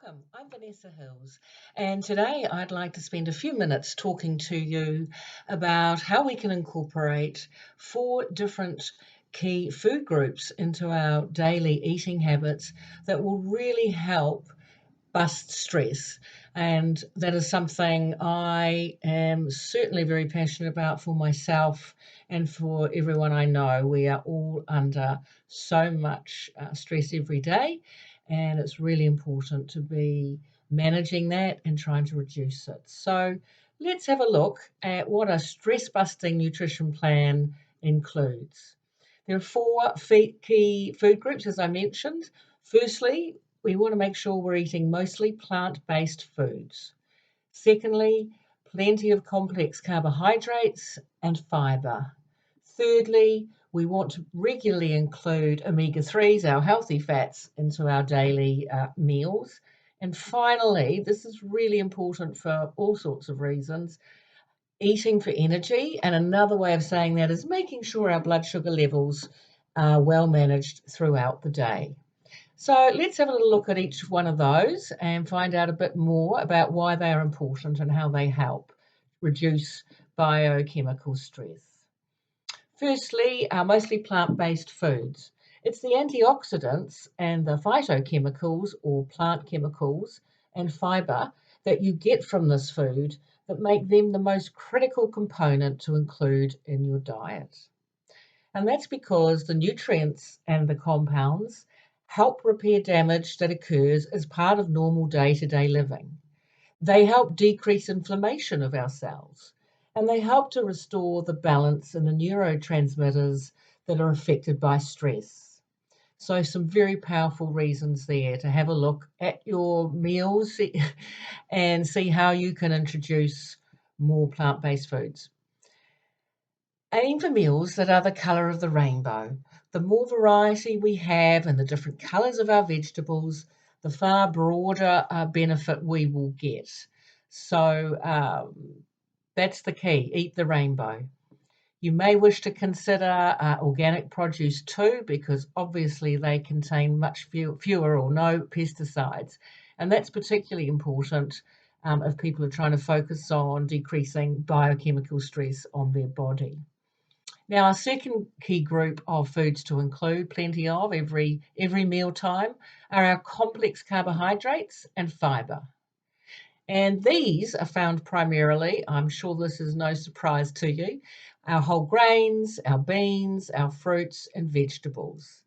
Welcome. I'm Vanessa Hills, and today I'd like to spend a few minutes talking to you about how we can incorporate four different key food groups into our daily eating habits that will really help bust stress. And that is something I am certainly very passionate about for myself and for everyone I know. We are all under so much stress every day, and it's really important to be managing that and trying to reduce it. So, let's have a look at what a stress busting nutrition plan includes. There are four key food groups, as I mentioned. Firstly, we want to make sure we're eating mostly plant-based foods. Secondly, plenty of complex carbohydrates and fiber. Thirdly, we want to regularly include omega-3s, our healthy fats, into our daily meals. And finally, this is really important for all sorts of reasons, eating for energy. And another way of saying that is making sure our blood sugar levels are well managed throughout the day. So let's have a little look at each one of those and find out a bit more about why they are important and how they help reduce biochemical stress. Firstly, our mostly plant-based foods. It's the antioxidants and the phytochemicals or plant chemicals and fiber that you get from this food that make them the most critical component to include in your diet. And that's because the nutrients and the compounds help repair damage that occurs as part of normal day to day living. They help decrease inflammation of our cells, and they help to restore the balance in the neurotransmitters that are affected by stress. So, some very powerful reasons there to have a look at your meals and see how you can introduce more plant based foods. Aim for meals that are the colour of the rainbow. The more variety we have and the different colours of our vegetables, the far broader benefit we will get. So that's the key, eat the rainbow. You may wish to consider organic produce too, because obviously they contain much fewer or no pesticides. And that's particularly important if people are trying to focus on decreasing biochemical stress on their body. Now, our second key group of foods to include plenty of every mealtime are our complex carbohydrates and fiber. And these are found primarily, I'm sure this is no surprise to you, our whole grains, our beans, our fruits and vegetables.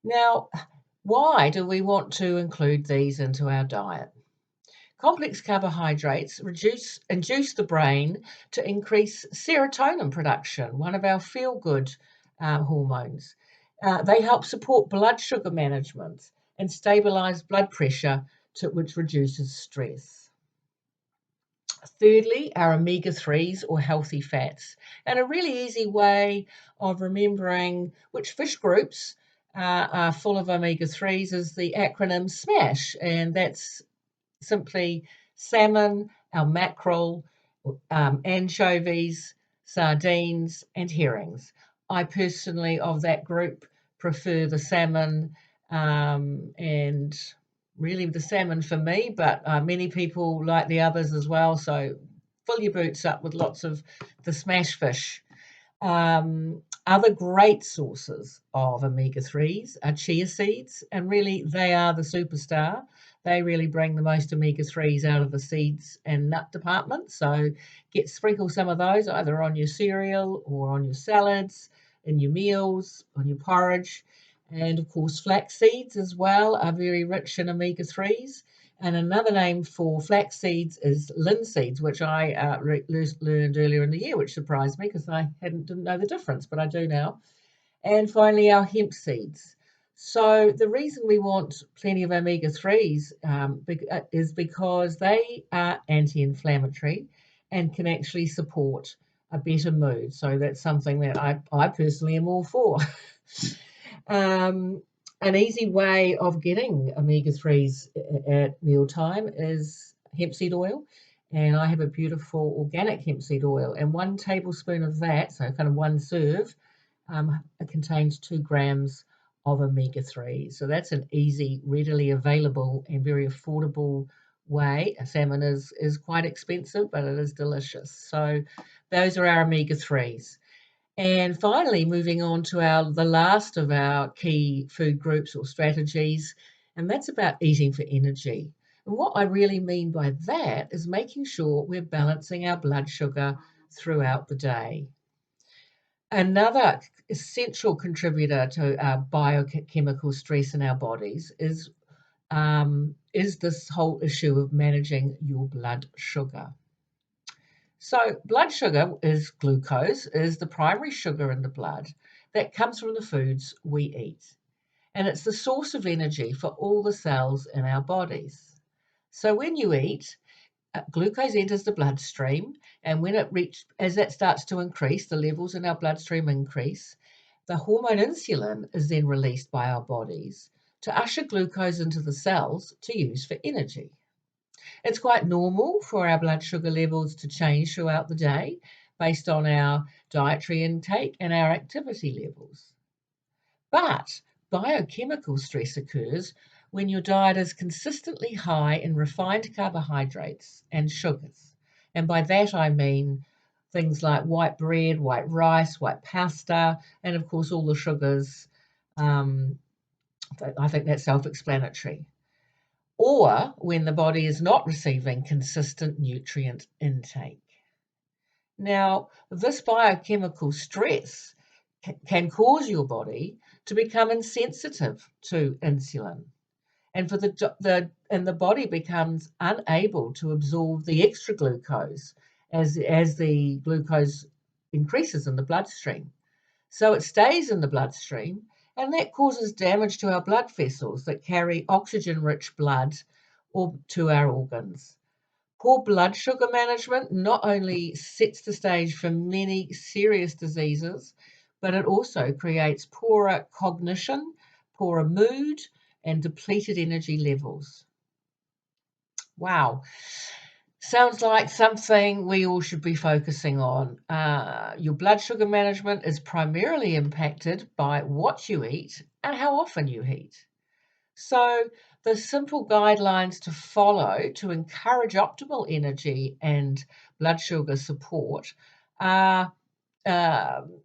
Now, why do we want to include these into our diet? Complex carbohydrates induce the brain to increase serotonin production, one of our feel good hormones. They help support blood sugar management and stabilize blood pressure, which reduces stress. Thirdly, our omega 3s or healthy fats. And a really easy way of remembering which fish groups are full of omega 3s is the acronym SMASH, and that's simply salmon, our mackerel, anchovies, sardines, and herrings. I personally, of that group, prefer the salmon and really the salmon for me, but many people like the others as well. So fill your boots up with lots of the smash fish. Other great sources of omega 3s are chia seeds, and really they are the superstar. They really bring the most omega 3s out of the seeds and nut department. So sprinkle some of those either on your cereal or on your salads, in your meals, on your porridge. And of course, flax seeds as well are very rich in omega 3s. And another name for flax seeds is linseeds, which I learned earlier in the year, which surprised me because I didn't know the difference, but I do now. And finally, our hemp seeds. So the reason we want plenty of omega 3s is because they are anti-inflammatory and can actually support a better mood. So that's something that I personally am all for. An easy way of getting omega 3s at mealtime is hemp seed oil. And I have a beautiful organic hemp seed oil, and 1 tablespoon of that, so kind of one serve, it contains 2 grams of omega-3. So that's an easy, readily available and very affordable way. Salmon is quite expensive, but it is delicious. So those are our omega-3s. And finally, moving on to the last of our key food groups or strategies, and that's about eating for energy. And what I really mean by that is making sure we're balancing our blood sugar throughout the day. Another essential contributor to our biochemical stress in our bodies is this whole issue of managing your blood sugar. So, blood sugar is glucose, is the primary sugar in the blood that comes from the foods we eat. And it's the source of energy for all the cells in our bodies. So, when you eat, glucose enters the bloodstream, and as that starts to increase, the levels in our bloodstream increase. The hormone insulin is then released by our bodies to usher glucose into the cells to use for energy. It's quite normal for our blood sugar levels to change throughout the day based on our dietary intake and our activity levels. But biochemical stress occurs when your diet is consistently high in refined carbohydrates and sugars. And by that I mean things like white bread, white rice, white pasta, and of course all the sugars. I think that's self-explanatory. Or when the body is not receiving consistent nutrient intake. Now, this biochemical stress can cause your body to become insensitive to insulin, and the body becomes unable to absorb the extra glucose as the glucose increases in the bloodstream. So it stays in the bloodstream, and that causes damage to our blood vessels that carry oxygen-rich blood or to our organs. Poor blood sugar management not only sets the stage for many serious diseases, but it also creates poorer cognition, poorer mood, and depleted energy levels. Wow. Sounds like something we all should be focusing on. Your blood sugar management is primarily impacted by what you eat and how often you eat. So, the simple guidelines to follow to encourage optimal energy and blood sugar support are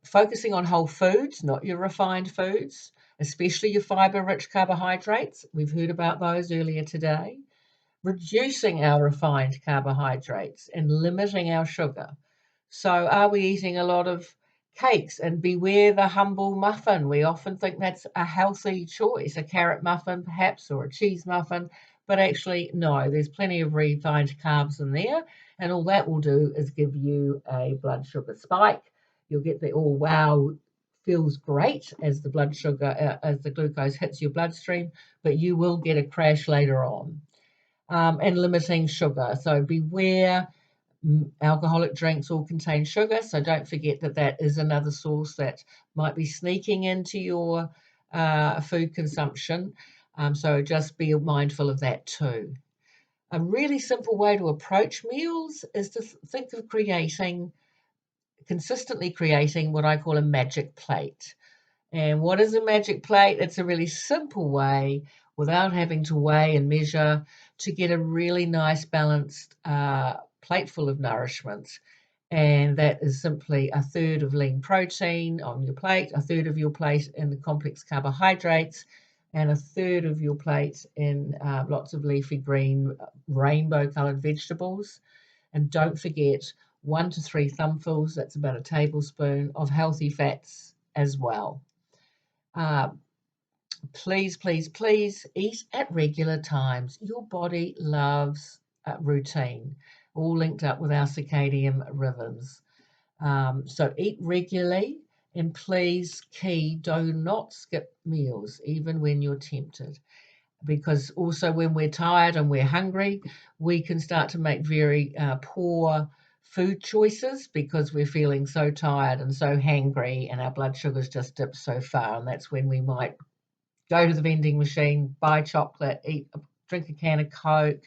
focusing on whole foods, not your refined foods, especially your fiber rich carbohydrates. We've heard about those earlier today. Reducing our refined carbohydrates and limiting our sugar. So, are we eating a lot of cakes? And beware the humble muffin. We often think that's a healthy choice, a carrot muffin perhaps, or a cheese muffin. But actually, no, there's plenty of refined carbs in there. And all that will do is give you a blood sugar spike. You'll get the, oh, wow, feels great as the blood sugar, as the glucose hits your bloodstream, but you will get a crash later on. And limiting sugar. So beware, alcoholic drinks all contain sugar. So don't forget that that is another source that might be sneaking into your food consumption. So just be mindful of that too. A really simple way to approach meals is to think of consistently creating what I call a magic plate. And what is a magic plate? It's a really simple way, without having to weigh and measure, to get a really nice balanced plate full of nourishment. And that is simply a third of lean protein on your plate, a third of your plate in the complex carbohydrates, and a third of your plate in lots of leafy green, rainbow coloured vegetables. And don't forget 1 to 3 thumbfuls, that's about a tablespoon, of healthy fats as well. Uh, please, please, please eat at regular times. Your body loves routine, all linked up with our circadian rhythms. So eat regularly, and please, do not skip meals, even when you're tempted. Because also when we're tired and we're hungry, we can start to make very poor food choices because we're feeling so tired and so hangry, and our blood sugars just dip so far. And that's when we might go to the vending machine, buy chocolate, drink a can of Coke,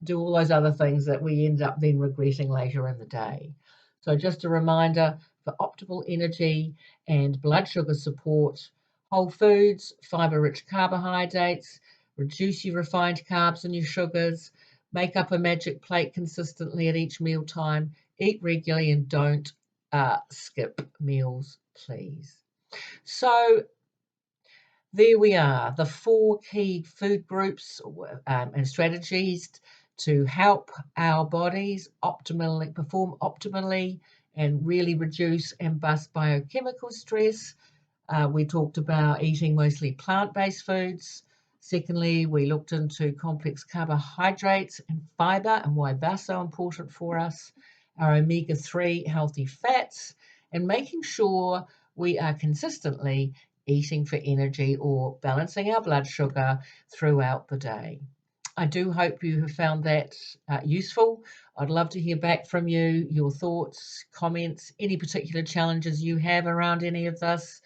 do all those other things that we end up then regretting later in the day. So just a reminder, for optimal energy and blood sugar support, Whole foods, fiber-rich carbohydrates, reduce your refined carbs and your sugars, make up a magic plate consistently at each meal time, eat regularly, and don't skip meals, please. So there we are, the 4 key food groups and strategies to help our bodies optimally perform optimally and really reduce and bust biochemical stress. We talked about eating mostly plant-based foods. Secondly, we looked into complex carbohydrates and fiber and why that's so important for us, our omega-3 healthy fats, and making sure we are consistently eating for energy or balancing our blood sugar throughout the day. I do hope you have found that useful. I'd love to hear back from you, your thoughts, comments, any particular challenges you have around any of this.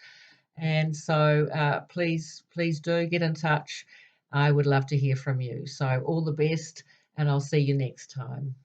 And so please do get in touch. I would love to hear from you. So all the best, and I'll see you next time.